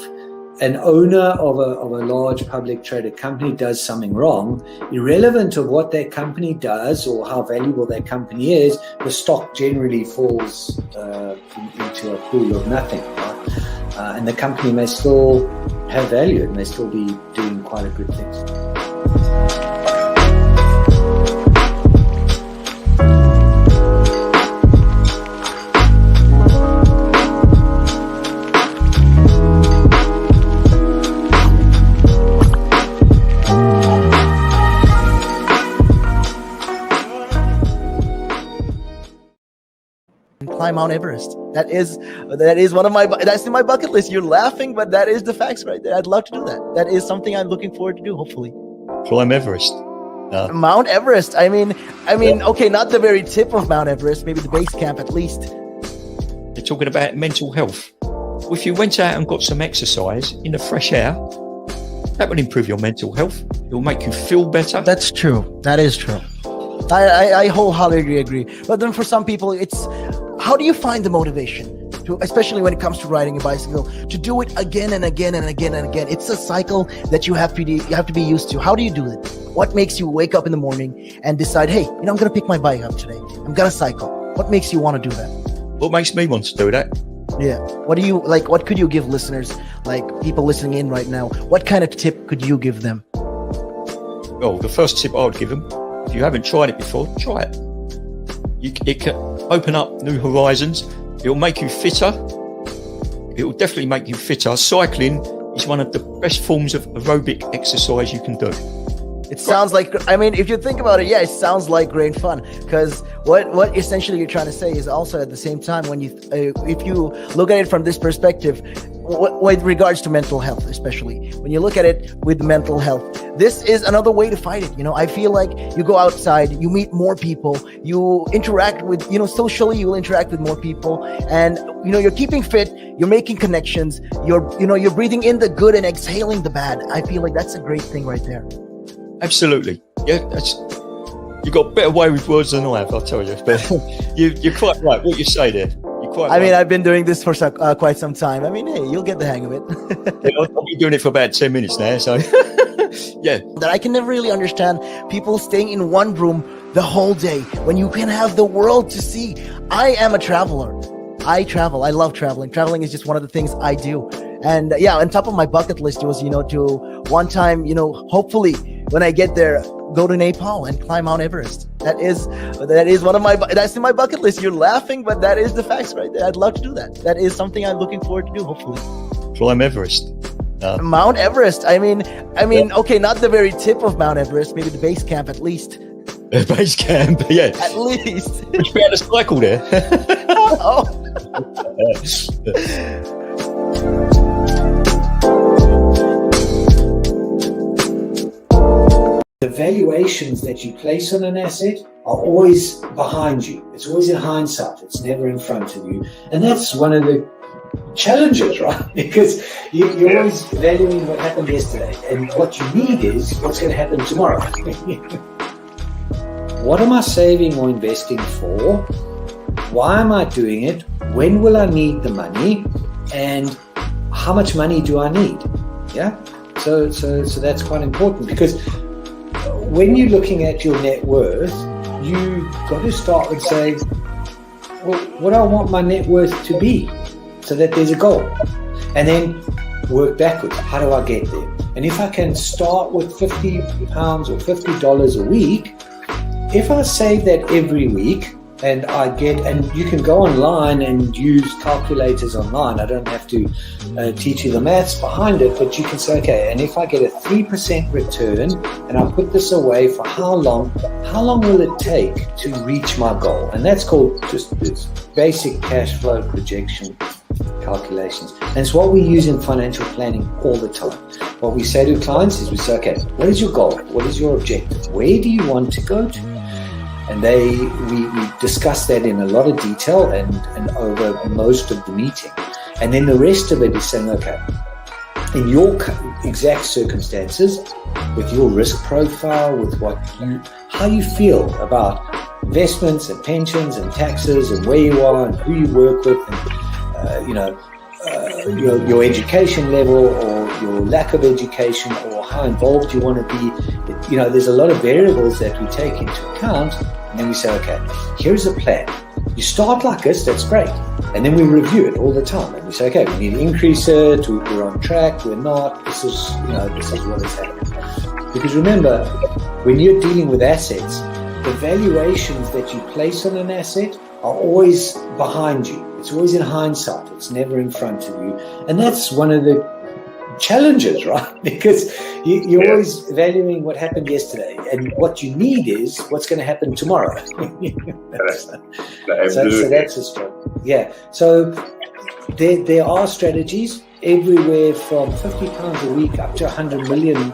an owner of a large public traded company does something wrong, irrelevant of what that company does or how valuable that company is, the stock generally falls into a pool of nothing, right? And the company may still have value, it may still be doing quite a good things. Climb Mount Everest. That is one of that's in my bucket list. You're laughing, but that is the facts right there. I'd love to do that. That is something I'm looking forward to do, hopefully. Climb Everest. Mount Everest. I mean, okay, not the very tip of Mount Everest, maybe the base camp at least. They're talking about mental health. Well, if you went out and got some exercise in the fresh air, that would improve your mental health. It will make you feel better. That's true. That is true. I wholeheartedly agree. But then for some people, it's how do you find the motivation to, especially when it comes to riding a bicycle, to do it again and again and again and again? It's a cycle that you have to be used to. How do you do it? What makes you wake up in the morning and decide, hey, I'm going to pick my bike up today. I'm going to cycle. What makes you want to do that? What makes me want to do that? Yeah. What do you like? What could you give listeners, like people listening in right now? What kind of tip could you give them? Well, the first tip I would give them, if you haven't tried it before, try it. It can open up new horizons. It'll make you fitter. It will definitely make you fitter. Cycling is one of the best forms of aerobic exercise you can do. It sounds like, I mean, if you think about it, yeah, it sounds like great fun. Because what essentially you're trying to say is also at the same time, when you, if you look at it from this perspective, with regards to mental health, especially when you look at it with mental health, this is another way to fight it. I feel like you go outside, you meet more people, you interact with, socially, you will interact with more people, and you're keeping fit, you're making connections, you're breathing in the good and exhaling the bad. I feel like that's a great thing right there. Absolutely. Yeah, you got a better way with words than I have, I'll tell you. But you're quite right. What you say there. I mean, I've been doing this for quite some time. I mean, hey, you'll get the hang of it. I've been doing it for about 10 minutes now, so yeah. That I can never really understand people staying in one room the whole day when you can have the world to see. I am a traveler. I travel. I love traveling. Traveling is just one of the things I do. And yeah, on top of my bucket list was, to one time, hopefully when I get there, go to Nepal and climb Mount Everest. That is one of that's in my bucket list. You're laughing, but that is the facts right there. I'd love to do that. That is something I'm looking forward to do, hopefully. Climb Everest. Mount Everest. I mean, okay, not the very tip of Mount Everest, maybe the base camp at least. Base camp, yeah. At least. Would you be able to cycle there? Oh. The valuations that you place on an asset are always behind you. It's always in hindsight. It's never in front of you. And that's one of the challenges, right? Because you're always valuing what happened yesterday. And what you need is what's going to happen tomorrow. What am I saving or investing for? Why am I doing it? When will I need the money? And how much money do I need? Yeah. So that's quite important, because when you're looking at your net worth, you got to start with saying, well, what do I want my net worth to be, so that there's a goal, and then work backwards. How do I get there? And if I can start with £50 or $50 a week, if I save that every week, and you can go online and use calculators online. I don't have to teach you the maths behind it, but you can say, okay, and if I get a 3% return and I put this away for how long will it take to reach my goal? And that's called just this basic cash flow projection calculations. And it's what we use in financial planning all the time. What we say to clients is we say, okay, what is your goal? What is your objective? Where do you want to go to? And we discuss that in a lot of detail and over most of the meeting. And then the rest of it is saying, okay, in your exact circumstances, with your risk profile, with how you feel about investments and pensions and taxes and where you are and who you work with, and your education level or your lack of education, or how involved you want to be. There's a lot of variables that we take into account. And then we say, okay, here's a plan. You start like this, that's great. And then we review it all the time. And we say, okay, we need to increase it, we're on track, we're not, this is what is happening. Because remember, when you're dealing with assets, the valuations that you place on an asset are always behind you. It's always in hindsight. It's never in front of you. And that's one of the challenges, right? Because you're always valuing what happened yesterday, and what you need is what's going to happen tomorrow. So that's a struggle. Yeah. So there are strategies everywhere from £50 a week up to £100 million,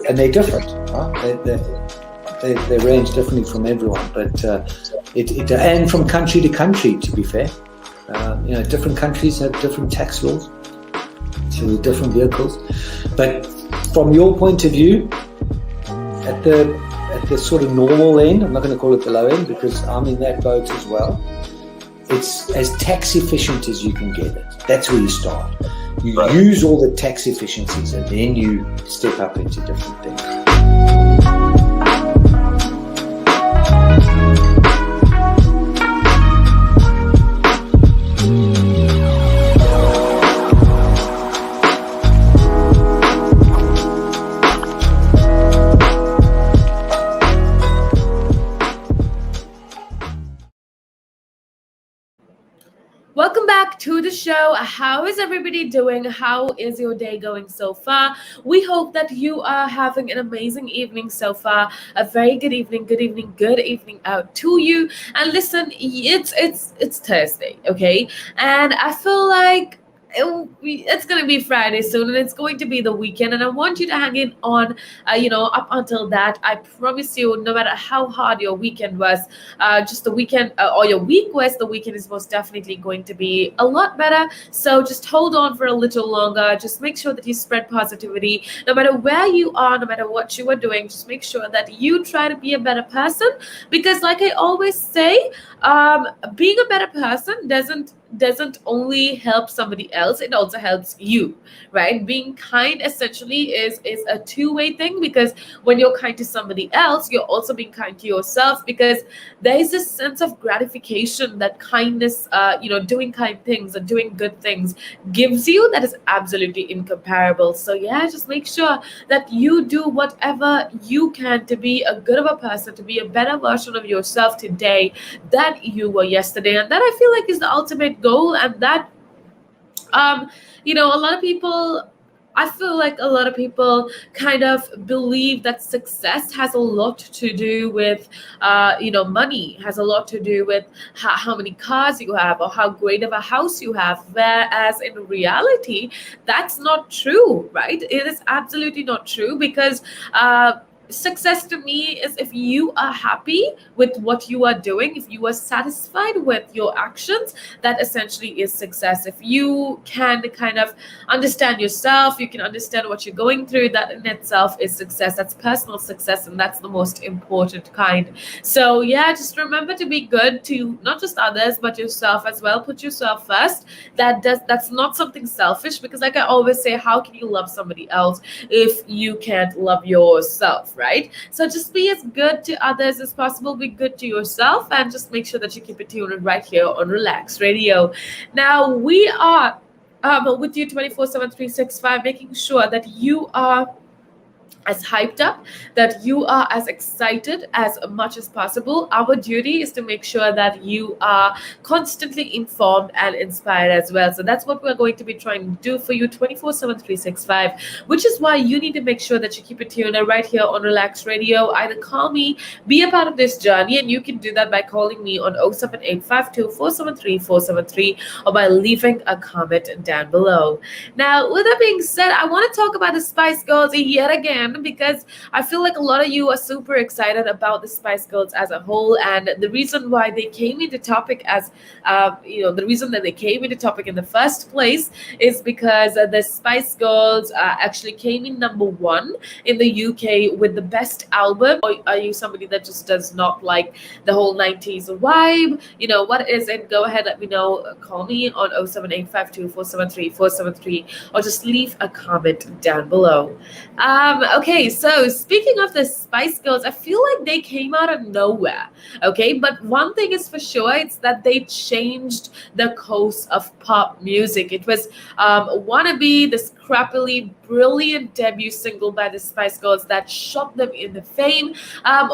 and they're different. Right? They range differently from everyone, but and from country to country, to be fair. Different countries have different tax laws, so different vehicles. But from your point of view, at the sort of normal end, I'm not going to call it the low end because I'm in that boat as well. It's as tax efficient as you can get it. That's where you start. You use all the tax efficiencies, and then you step up into different things. Welcome back to the show. How is everybody doing? How is your day going so far? We hope that you are having an amazing evening so far. A very good evening out to you. And listen, it's Thursday, okay? And I feel like it's going to be Friday soon, and it's going to be the weekend, and I want you to hang in on up until that. I promise you, no matter how hard your weekend was, just the weekend or your week was, the weekend is most definitely going to be a lot better. So just hold on for a little longer. Just make sure that you spread positivity no matter where you are, no matter what you are doing. Just make sure that you try to be a better person, because like I always say, being a better person doesn't only help somebody else, it also helps you, right? Being kind essentially is a two-way thing, because when you're kind to somebody else, you're also being kind to yourself, because there is this sense of gratification that kindness, doing kind things and doing good things gives you, that is absolutely incomparable. So yeah, just make sure that you do whatever you can to be a good of a person, to be a better version of yourself today than you were yesterday. And that, I feel like, is the ultimate goal. And that I feel like a lot of people kind of believe that success has a lot to do with money, has a lot to do with how many cars you have or how great of a house you have, whereas in reality that's not true, right? It is absolutely not true, because success to me is if you are happy with what you are doing, if you are satisfied with your actions, that essentially is success. If you can kind of understand yourself, you can understand what you're going through, that in itself is success. That's personal success, and that's the most important kind. So yeah, just remember to be good to not just others but yourself as well. Put yourself first. That's not something selfish, because like I always say, how can you love somebody else if you can't love yourself, right? So just be as good to others as possible, be good to yourself, and just make sure that you keep it tuned right here on Relax Radio. Now we are with you 24/7, 365, making sure that you are as hyped up, that you are as excited as much as possible. Our duty is to make sure that you are constantly informed and inspired as well. So that's what we're going to be trying to do for you 24/7, 365, which is why you need to make sure that you keep it tuned right here on Relax Radio. Either call me, be a part of this journey, and you can do that by calling me on 07852 473 473, or by leaving a comment down below. Now, with that being said, I want to talk about the Spice Girls yet again, because I feel like a lot of you are super excited about the Spice Girls as a whole, and the reason why they came into topic as, the reason that they came into topic in the first place is because the Spice Girls actually came in number one in the UK with the best album. Or are you somebody that just does not like the whole 90s vibe? What is it? Go ahead, let me know. Call me on 07852 473 473, or just leave a comment down below. Okay, so speaking of the Spice Girls, I feel like they came out of nowhere. Okay, but one thing is for sure, it's that they changed the course of pop music. It was Wannabe, this crappily brilliant debut single by the Spice Girls that shot them into fame.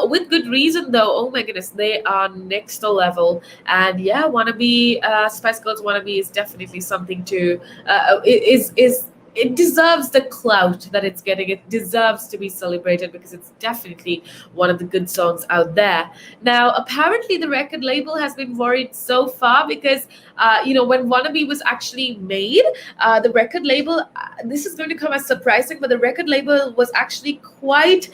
With good reason though. Oh my goodness, they are next level. And yeah, Wannabe, Spice Girls Wannabe is definitely something to is it deserves the clout that it's getting. It deserves to be celebrated because it's definitely one of the good songs out there. Now, apparently, the record label has been worried so far because, when Wannabe was actually made, the record label, this is going to come as surprising, but the record label was actually quite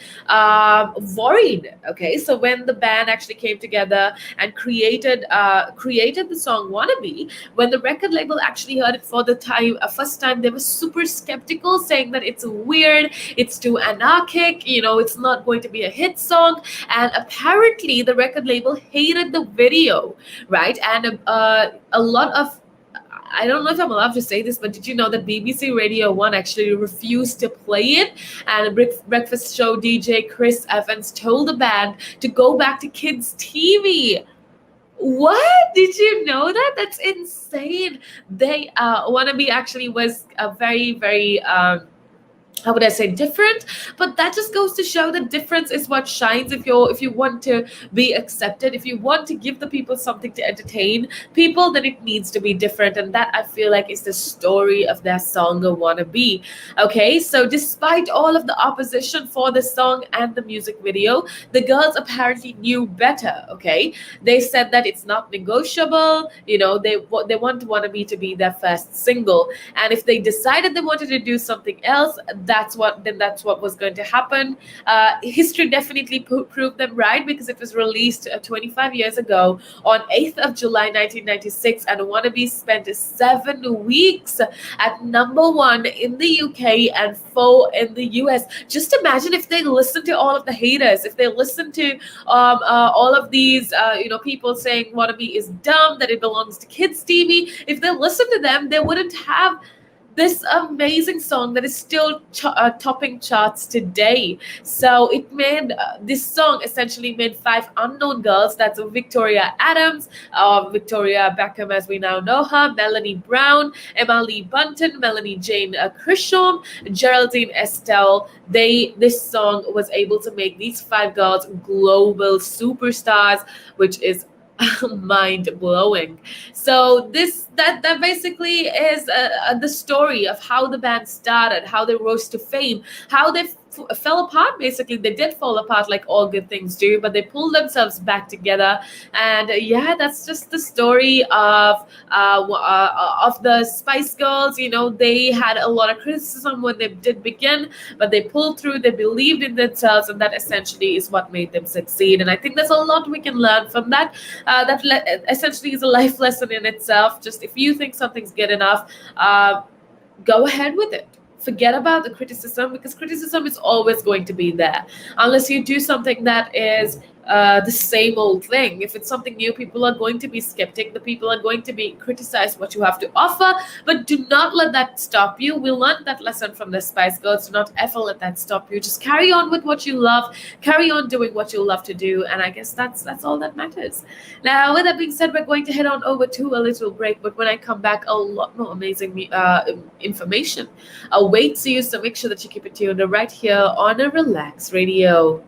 worried. Okay, so when the band actually came together and created the song Wannabe, when the record label actually heard it for the first time, they were super skeptical, saying that it's weird, it's too anarchic, it's not going to be a hit song. And apparently the record label hated the video, right? And a lot of, I don't know if I'm allowed to say this, but did you know that BBC Radio 1 actually refused to play it? And breakfast show DJ Chris Evans told the band to go back to kids' TV. What? Did you know that? That's insane. They Wannabe actually was a very, very how would I say, different, but that just goes to show that difference is what shines. If you want to be accepted, if you want to give the people something to entertain people, then it needs to be different, and that I feel like is the story of their song Wannabe. Okay, so despite all of the opposition for the song and the music video, the girls apparently knew better. Okay, they said that it's not negotiable. They want Wannabe to be their first single, and if they decided they wanted to do something else, that's what was going to happen. History definitely proved them right, because it was released 25 years ago on 8th of July 1996, and Wannabe spent 7 weeks at number 1 in the UK and 4 in the US. Just imagine if they listened to all of the haters, if they listened to all of these people saying Wannabe is dumb, that it belongs to kids TV. If they listened to them, they wouldn't have this amazing song that is still topping charts today. So it made this song essentially made 5 unknown girls. That's Victoria Adams, Victoria Beckham as we now know her, Melanie Brown, Emma Lee Bunton, Melanie Jane Chrisham, Geraldine Estelle. This song was able to make these 5 girls global superstars, which is mind-blowing. So that basically is the story of how the band started, how they rose to fame, how they fell apart. Basically, they did fall apart like all good things do, but they pulled themselves back together. And yeah, that's just the story of the Spice Girls. You know, they had a lot of criticism when they did begin, but they pulled through. They believed in themselves, and that essentially is what made them succeed. And I think there's a lot we can learn from that. Essentially is a life lesson in itself. Just if you think something's good enough, go ahead with it. Forget about the criticism, because criticism is always going to be there unless you do something that is the same old thing. If it's something new, people are going to be skeptic. The people are going to be criticize what you have to offer, but do not let that stop you. We learned that lesson from the Spice Girls. Do not ever let that stop you. Just carry on with what you love. Carry on doing what you love to do, and I guess that's all that matters. Now, with that being said, we're going to head on over to a little break, but when I come back, a lot more amazing information awaits you. So make sure that you keep it tuned right here on a Relax Radio.